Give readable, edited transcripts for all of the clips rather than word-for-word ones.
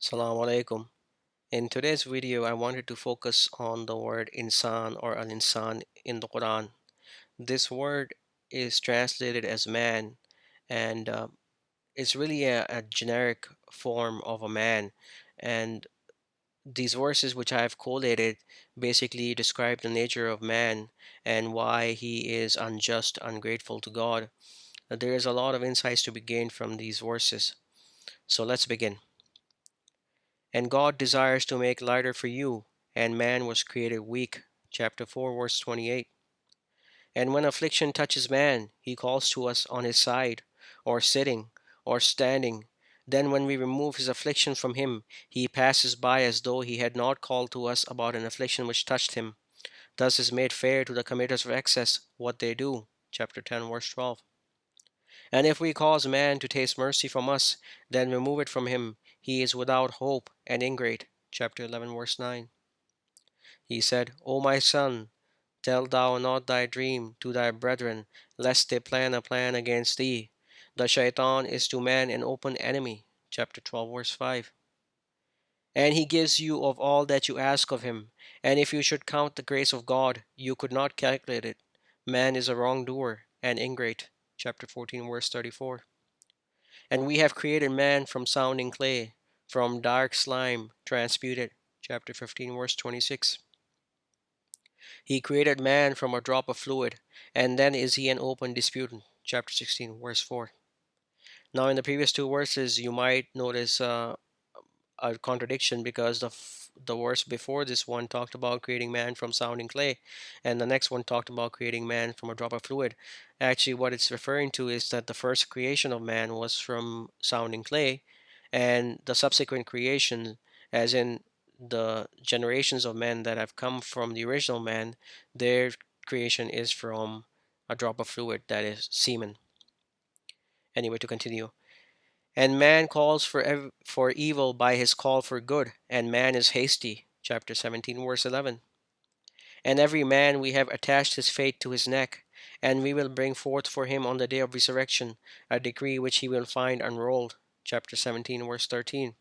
Assalamu alaikum. In today's video, I wanted to focus on the word insan or al-insan in the Quran. This word is translated as man, and it's really a generic form of a man. And these verses, which I've collated, basically describe the nature of man and why he is unjust, ungrateful to God. There is a lot of insights to be gained from these verses. So let's begin. And God desires to make lighter for you, and man was created weak. Chapter 4, verse 28. And when affliction touches man, he calls to us on his side, or sitting, or standing. Then, when we remove his affliction from him, he passes by as though he had not called to us about an affliction which touched him. Thus is made fair to the committers of excess what they do. Chapter 10, verse 12. And if we cause man to taste mercy from us, then remove it from him, he is without hope and ingrate. Chapter 11, verse 9. He said, O my son, tell thou not thy dream to thy brethren, lest they plan a plan against thee. The shaitan is to man an open enemy. Chapter 12, verse 5. And he gives you of all that you ask of him. And if you should count the grace of God, you could not calculate it. Man is a wrongdoer and ingrate. Chapter 14, verse 34. And we have created man from sounding clay, from dark slime transmuted. Chapter 15, verse 26. He created man from a drop of fluid, and then is he an open disputant. Chapter 16, verse 4. Now, in the previous two verses, you might notice a contradiction because the verse before this one talked about creating man from sounding clay, and the next one talked about creating man from a drop of fluid. Actually, what it's referring to is that the first creation of man was from sounding clay, and the subsequent creation, as in the generations of men that have come from the original man, their creation is from a drop of fluid, that is semen. Anyway, to continue. And man calls for evil by his call for good, and man is hasty. Chapter 17, verse 11. And every man we have attached his fate to his neck, and we will bring forth for him on the day of resurrection a decree which he will find unrolled. Chapter 17, verse 13.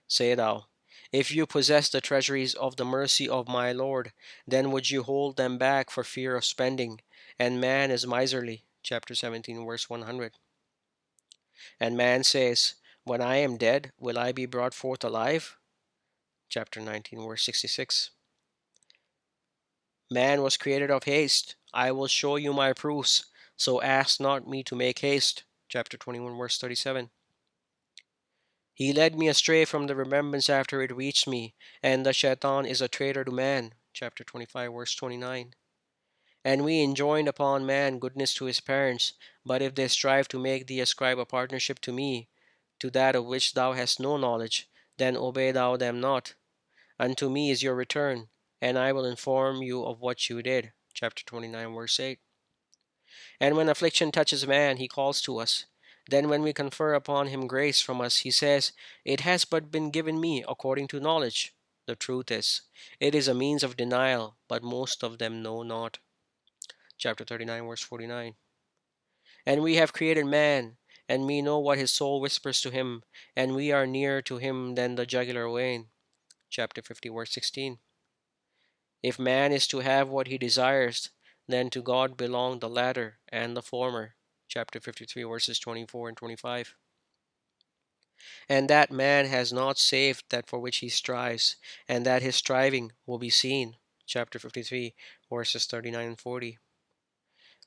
Say thou, if you possess the treasuries of the mercy of my Lord, then would you hold them back for fear of spending, and man is miserly. Chapter 17, verse 100. And man says, when I am dead, will I be brought forth alive? Chapter 19, verse 66. Man was created of haste. I will show you my proofs, so ask not me to make haste. Chapter 21, verse 37. He led me astray from the remembrance after it reached me, and the shaitan is a traitor to man. Chapter 25, verse 29. And we enjoined upon man goodness to his parents, but if they strive to make thee ascribe a partnership to me, to that of which thou hast no knowledge, then obey thou them not. Unto me is your return, and I will inform you of what you did. Chapter 29, verse 8. And when affliction touches man, he calls to us. Then when we confer upon him grace from us, he says, it has but been given me according to knowledge. The truth is, it is a means of denial, but most of them know not. Chapter 39, verse 49. And we have created man, and we know what his soul whispers to him, and we are nearer to him than the jugular vein. Chapter 50, verse 16. If man is to have what he desires, then to God belong the latter and the former. Chapter 53, verses 24 and 25. And that man has not saved that for which he strives, and that his striving will be seen. Chapter 53, verses 39 and 40.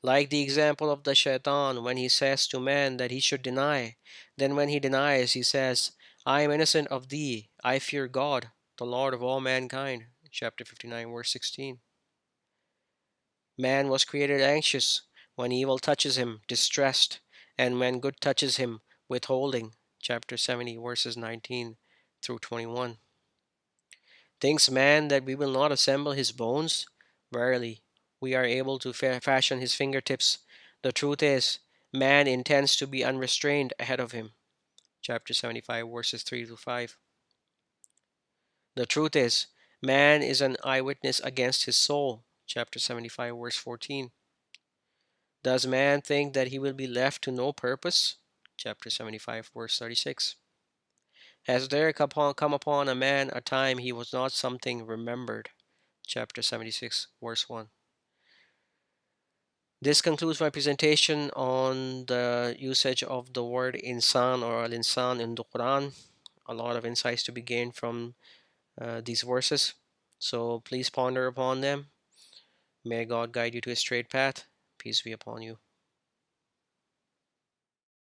Like the example of the shaitan when he says to man that he should deny, then when he denies, he says, I am innocent of thee, I fear God, the Lord of all mankind. Chapter 59, verse 16. Man was created anxious when evil touches him, distressed, and when good touches him, withholding. Chapter 70, verses 19 through 21. Thinks man that we will not assemble his bones? Verily, we are able to fashion his fingertips. The truth is, man intends to be unrestrained ahead of him. Chapter 75, verses 3 to 5. The truth is, man is an eyewitness against his soul. Chapter 75, verse 14. Does man think that he will be left to no purpose? Chapter 75, verse 36. As there come upon a man a time he was not something remembered. Chapter 76, verse 1. This concludes my presentation on the usage of the word insan or al-insan in the Quran. A lot of insights to be gained from these verses. So please ponder upon them. May God guide you to a straight path. Peace be upon you.